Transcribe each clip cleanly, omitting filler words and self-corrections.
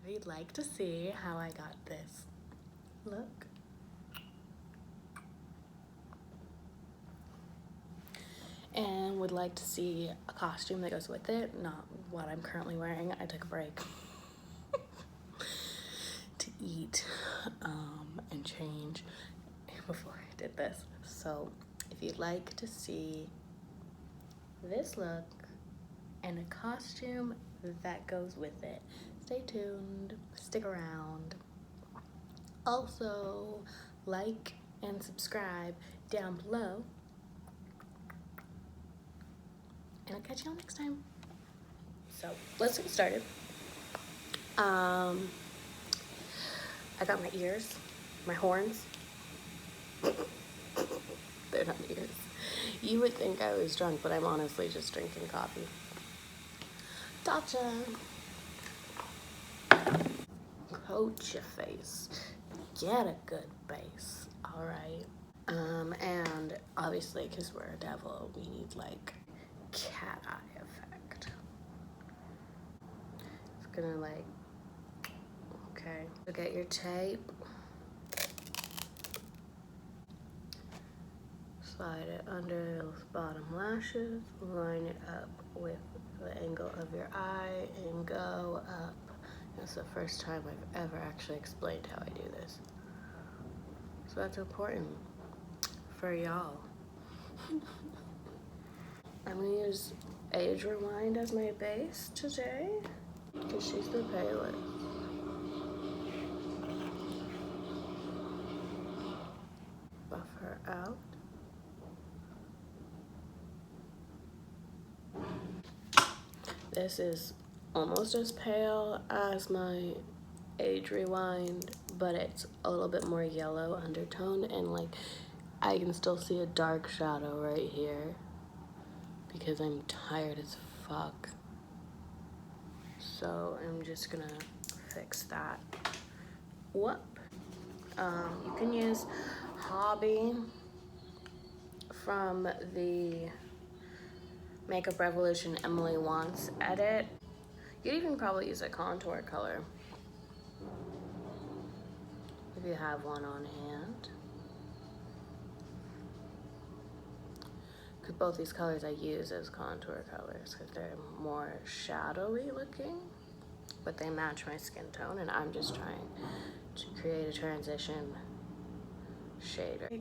If you'd like to see how I got this look, and would like to see a costume that goes with it, not what I'm currently wearing. I took a break to eat and change before I did this. So if you'd like to see this look and a costume that goes with it, stay tuned, stick around. Also, like and subscribe down below. And I'll catch y'all next time. So let's get started. I got my ears, my horns. They're not ears. You would think I was drunk, but I'm honestly just drinking coffee. Tatcha. Coat your face. Get a good base. All right. And obviously, because we're a devil, we need like cat eye effect. It's gonna like, okay. So get your tape. Slide it under those bottom lashes. Line it up with the angle of your eye and go up. That's the first time I've ever actually explained how I do this. So that's important for y'all. I'm gonna use Age Rewind as my base today because she's the palest. Buff her out. This is almost as pale as my Age Rewind, but it's a little bit more yellow undertone, and like I can still see a dark shadow right here because I'm tired as fuck. So I'm just gonna fix that. Whoop. You can use Hobby from the Makeup Revolution Emily Wants edit. You'd even probably use a contour color if you have one on hand. Because both these colors I use as contour colors because they're more shadowy looking, but they match my skin tone, and I'm just trying to create a transition shader.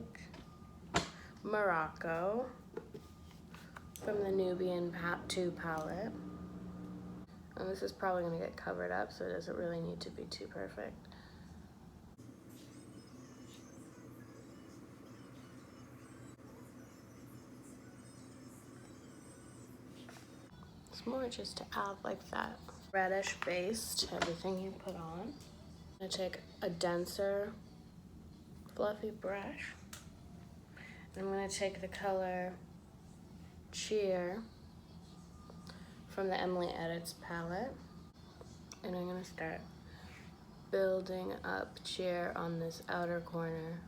Morocco from the Nubian 2 palette. And this is probably going to get covered up, so it doesn't really need to be too perfect. It's more just to add like that reddish base to everything you put on. I'm going to take a denser, fluffy brush. And I'm going to take the color Cheer from the Emily Edits palette. And I'm going to start building up Cheer on this outer corner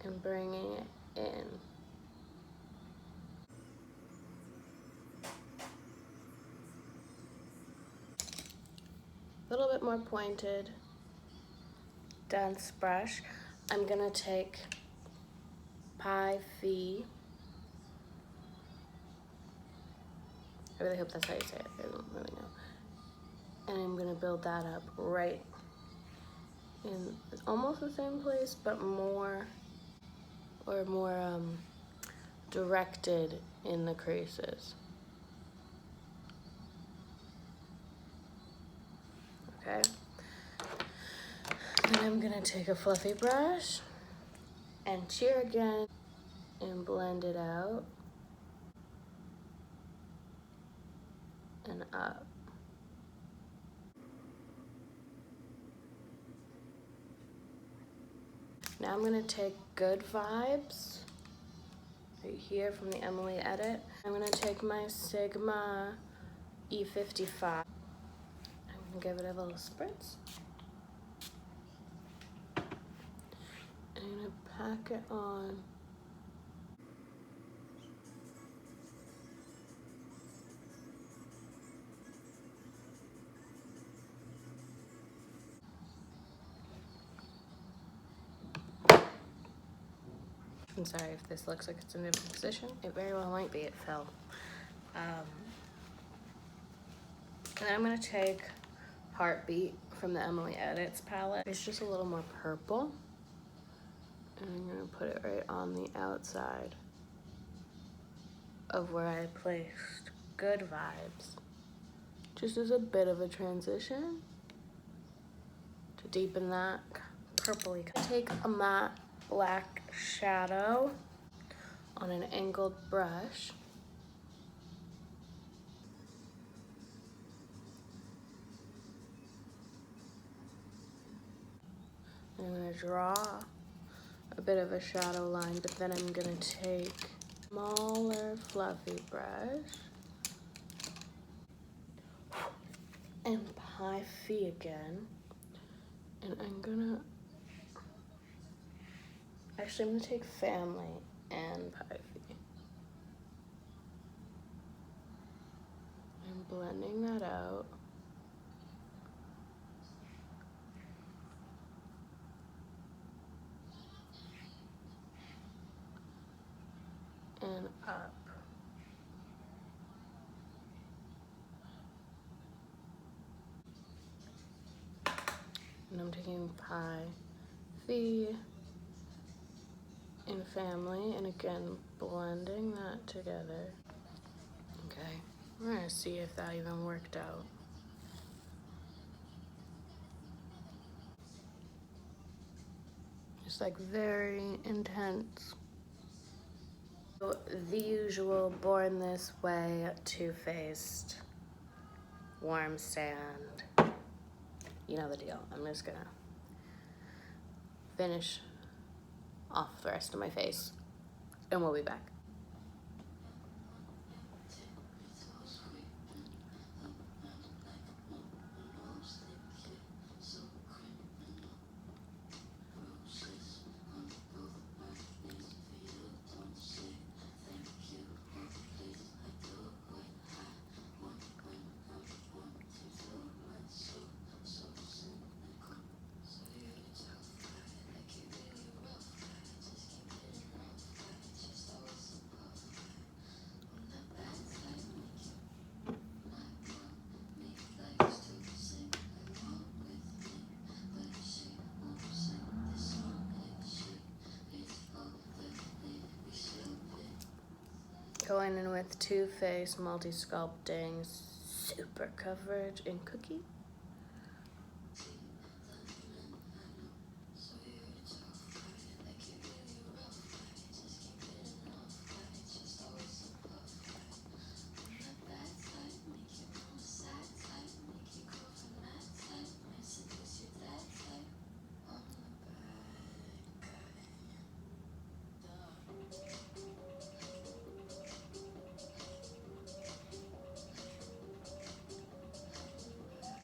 and bringing it in. A little bit more pointed, dense brush. I'm gonna take Pie Fee. I really hope that's how you say it. I don't really know. And I'm gonna build that up right in almost the same place, but more directed in the creases. Okay. Then I'm gonna take a fluffy brush and Cheer again and blend it out and up. Now I'm gonna take Good Vibes right here from the Emily Edit. I'm gonna take my Sigma E55. I'm gonna give it a little spritz. I'm gonna pack it on. I'm sorry if this looks like it's in a different position. It very well might be, it fell. And I'm gonna take Heartbeat from the Emily Edits palette. It's just a little more purple. And I'm gonna put it right on the outside of where I placed Good Vibes. Just as a bit of a transition to deepen that purpley color. Take a matte black shadow on an angled brush. I'm gonna draw a bit of a shadow line, but then I'm gonna take a smaller fluffy brush and high V again. And I'm gonna take Family and Pie V. I'm blending that out. And up. And I'm taking Pie V and Family, and again, blending that together. Okay, we're gonna see if that even worked out. Just like very intense. So, the usual Born This Way Too Faced warm sand. You know the deal. I'm just gonna finish off the rest of my face and we'll be back. Going in with Too Faced Multi-Sculpting Super Coverage in Cookie.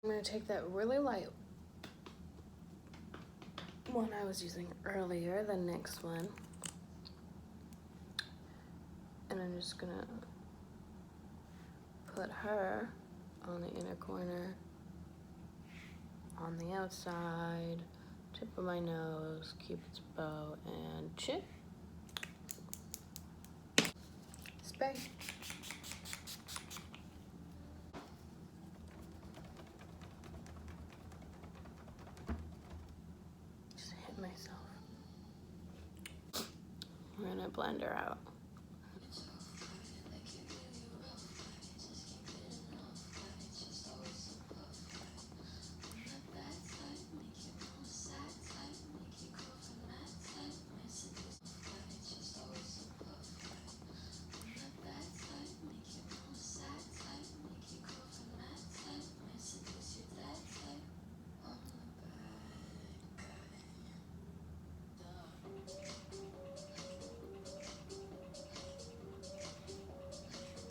I'm gonna take that really light one I was using earlier, the NYX one, and I'm just gonna put her on the inner corner, on the outside, tip of my nose, Cupid's bow, and chin. Spray. Myself. We're gonna blend her out.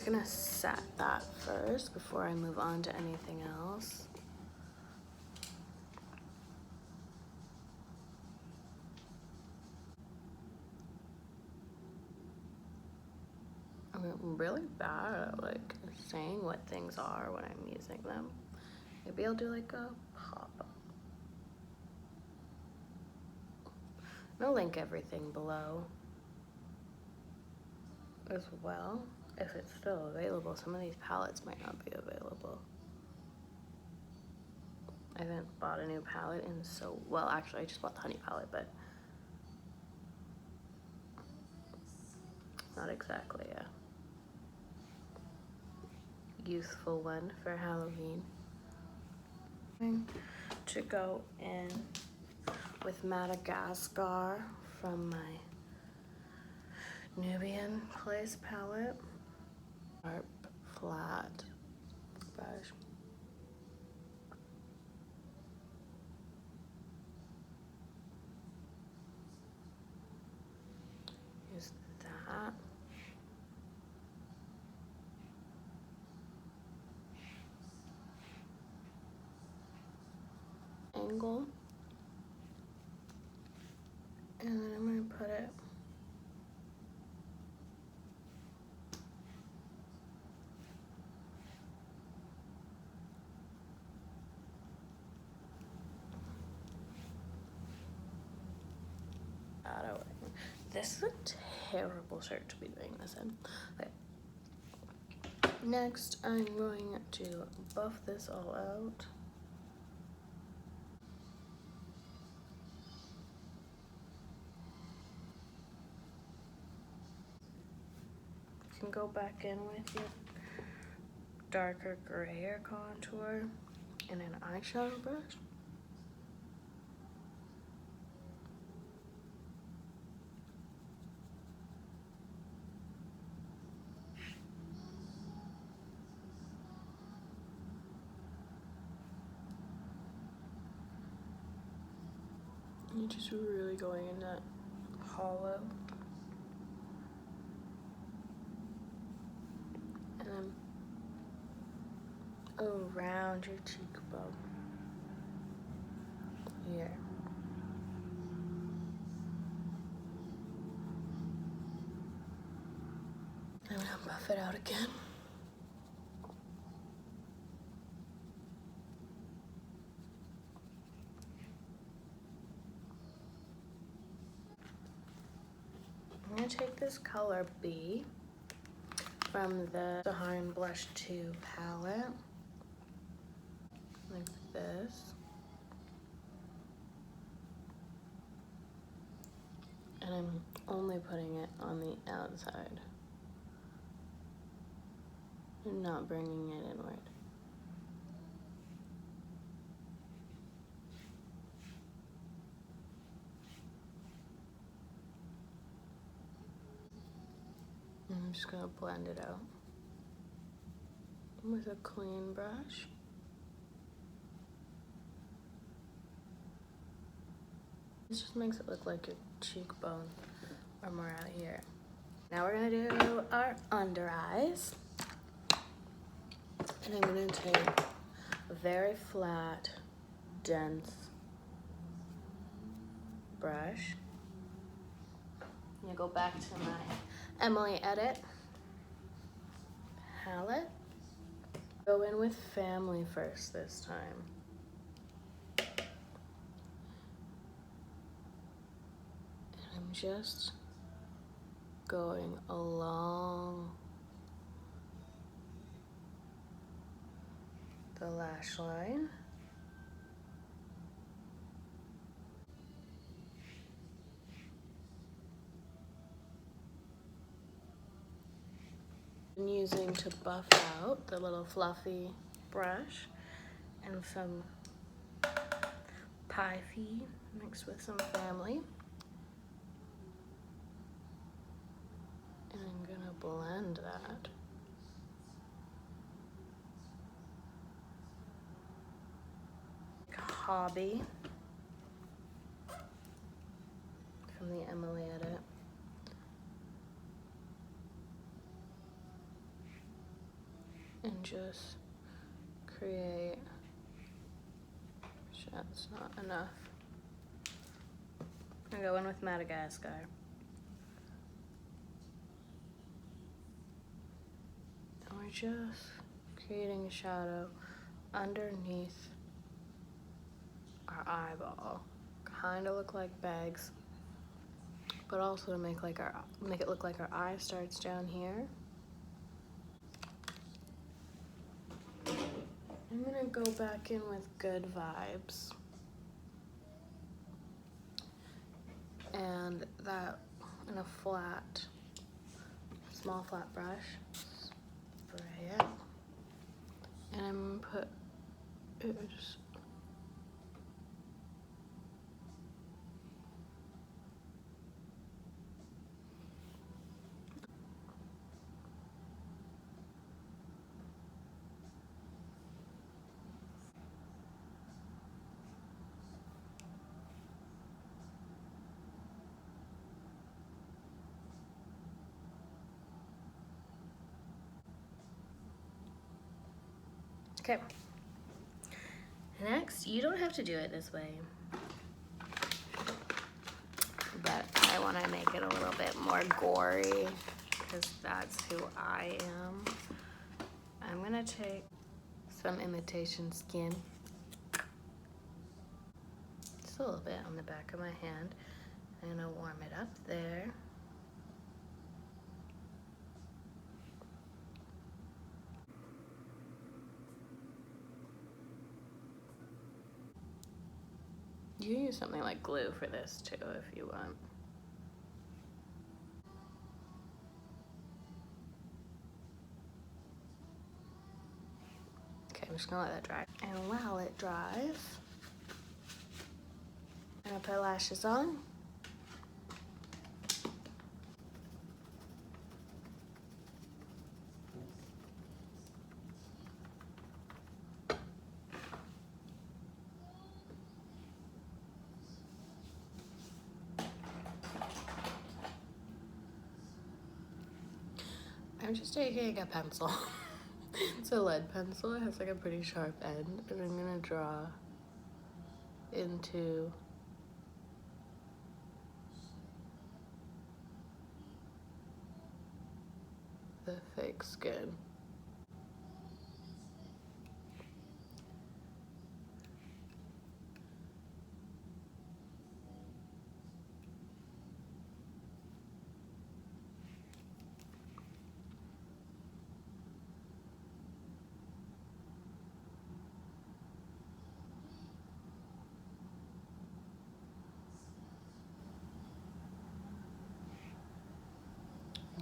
I'm gonna set that first before I move on to anything else. I'm really bad at like saying what things are when I'm using them. Maybe I'll do like a pop-up. I'll link everything below. as well, if it's still available. Some of these palettes might not be available. I haven't bought a new palette in so, well, actually I just bought the honey palette, but not exactly a useful one for Halloween. I'm going to go in with Madagascar from my Nubian Place palette. Sharp, flat brush. Use that. Angle. And then I'm going to put it shadowing. This is a terrible shirt to be doing this in. Okay. Next, I'm going to buff this all out. You can go back in with your darker grayer contour and an eyeshadow brush. You're just really going in that hollow. And then around your cheekbone. Here. I'm gonna buff it out again. I'm gonna take this color B from the Sahara Blush 2 palette, like this. And I'm only putting it on the outside. I'm not bringing it inward. I'm just gonna blend it out with a clean brush. This just makes it look like your cheekbone are more out here. Now we're gonna do our under eyes. And I'm gonna take a very flat, dense brush. I'm gonna go back to my Emily Edit palette. Go in with Family first this time. And I'm just going along the lash line. I'm using to buff out the little fluffy brush and some Pie Fee mixed with some Family. And I'm gonna blend that. Hobby from the Emily Edit. And just create, that's not enough. I'm gonna go in with Madagascar. And we're just creating a shadow underneath our eyeball. Kind of look like bags, but also to make it look like our eye starts down here. I'm gonna go back in with Good Vibes. And that in a small flat brush, spray it. And I'm gonna put oops. Okay. Next, you don't have to do it this way, but I want to make it a little bit more gory because that's who I am. I'm gonna take some imitation skin, just a little bit on the back of my hand. I'm gonna warm it up there. You can use something like glue for this too if you want. Okay, I'm just gonna let that dry. And while it dries, I'm gonna put lashes on. I'm just taking a pencil. It's a lead pencil. It has like a pretty sharp end, and I'm gonna draw into the fake skin.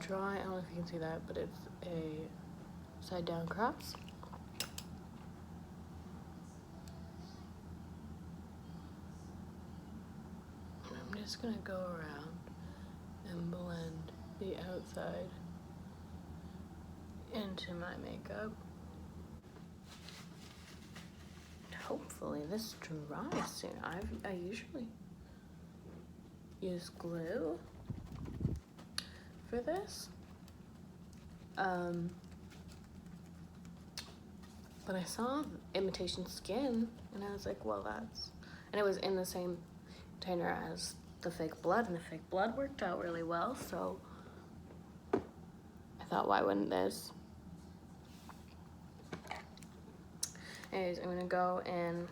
Drawing, I don't know if you can see that, but it's a side down cross. And I'm just gonna go around and blend the outside into my makeup. Hopefully this dries soon. I usually use glue for this. But I saw imitation skin and I was like, well, and it was in the same container as the fake blood, and the fake blood worked out really well, so I thought, why wouldn't this? Anyways, I'm gonna go in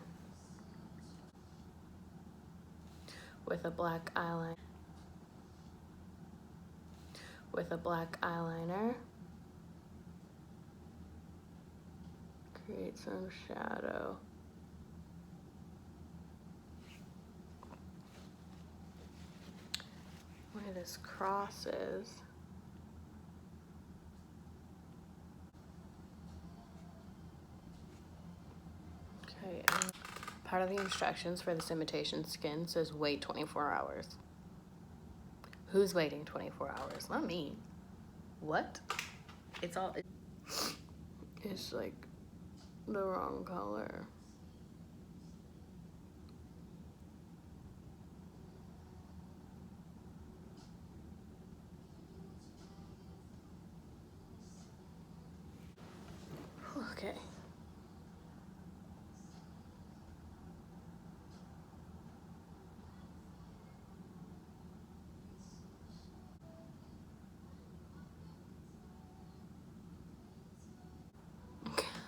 with a black eyeliner. Create some shadow. Where this cross is. Okay, and part of the instructions for this imitation skin says wait 24 hours. Who's waiting 24 hours? Not me. What? It's like the wrong color. Okay.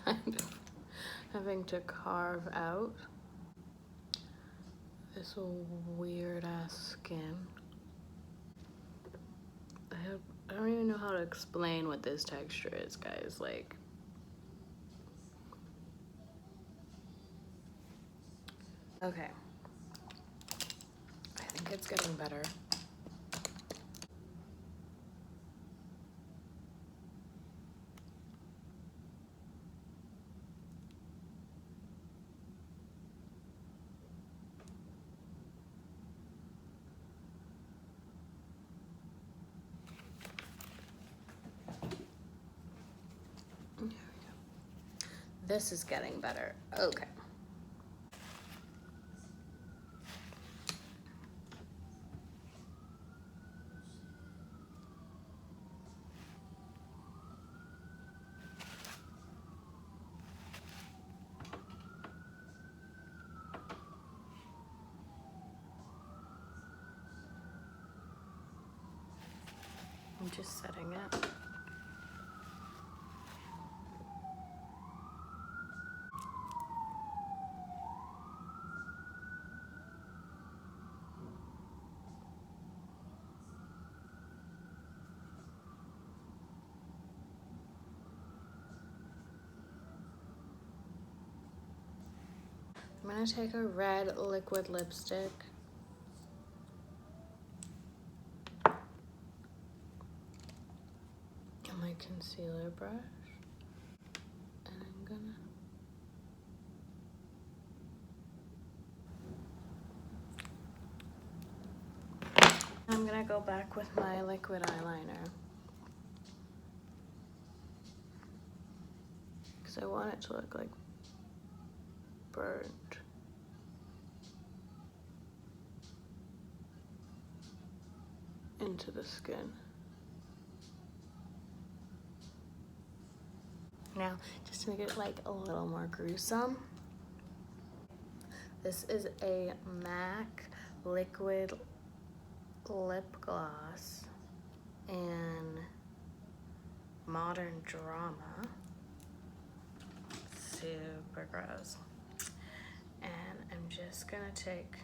Kind of having to carve out this weird ass skin. I don't even know how to explain what this texture is, guys. Like, okay. I think it's getting better. This is getting better. Okay. I'm just setting it. I'm gonna take a red liquid lipstick. And my concealer brush. And I'm gonna go back with my liquid eyeliner. Because I want it to look like burnt. Into the skin. Now, just to make it like a little more gruesome, this is a MAC liquid lip gloss in Modern Drama. Super gross. And I'm just gonna take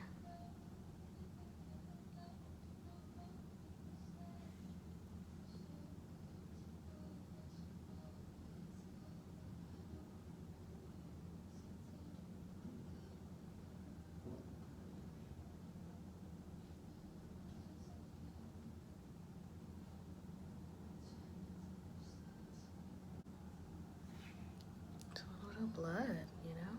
blood, you know?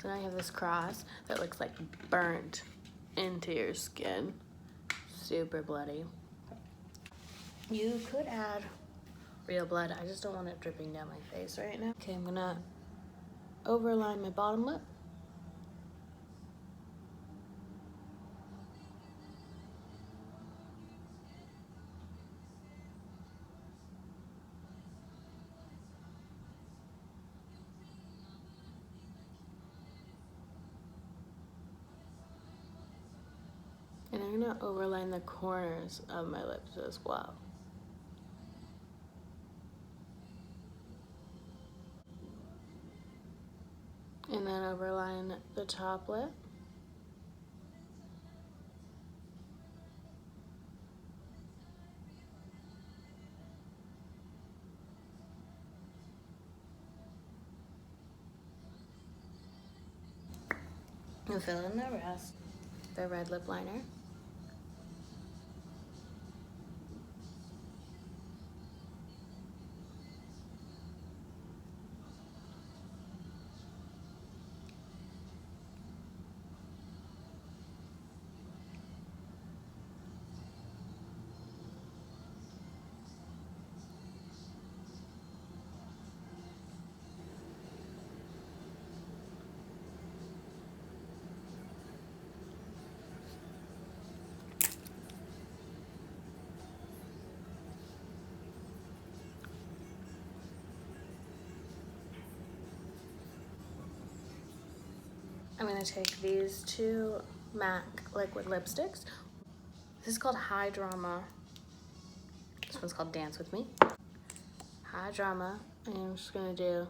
So now you have this cross that looks like burnt into your skin. Super bloody. You could add real blood. I just don't want it dripping down my face right now. Okay, I'm gonna overline my bottom lip. And I'm gonna overline the corners of my lips as well. And then overline the top lip. And fill in the rest. The red lip liner. I'm gonna take these two MAC liquid lipsticks. This is called High Drama. This one's called Dance With Me. High Drama, and I'm just gonna do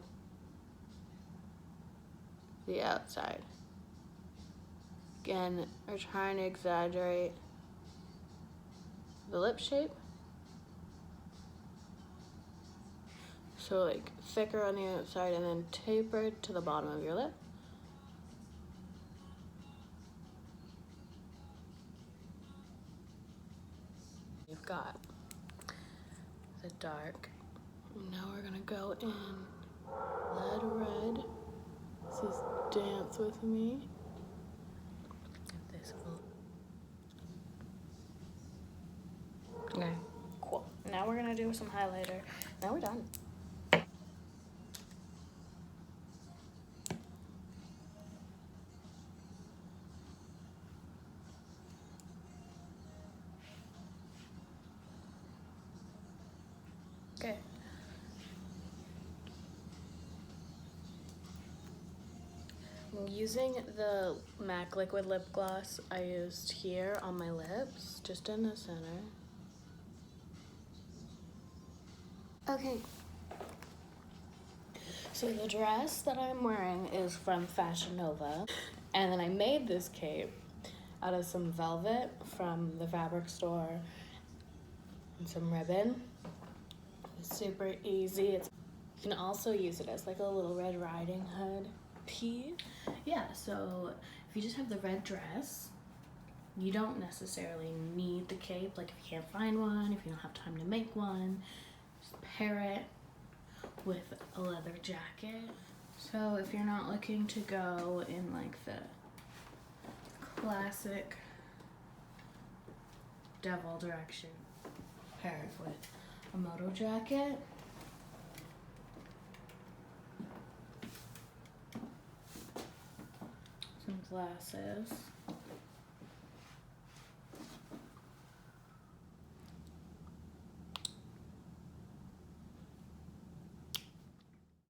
the outside. Again, we're trying to exaggerate the lip shape So like thicker on the outside and then tapered to the bottom of your lip. You've got the dark. Now we're gonna go in lead red. This is Dance With Me. This okay, cool. Now we're gonna do some highlighter. Now we're done. Okay. I'm using the MAC liquid lip gloss I used here on my lips, just in the center. Okay. So the dress that I'm wearing is from Fashion Nova, and then I made this cape out of some velvet from the fabric store and some ribbon. It's super easy. You can also use it as like a little Red Riding Hood piece. Yeah, so if you just have the red dress, you don't necessarily need the cape. Like if you can't find one, if you don't have time to make one, just pair it with a leather jacket. So if you're not looking to go in like the classic devil direction, pair it with a moto jacket. Some glasses.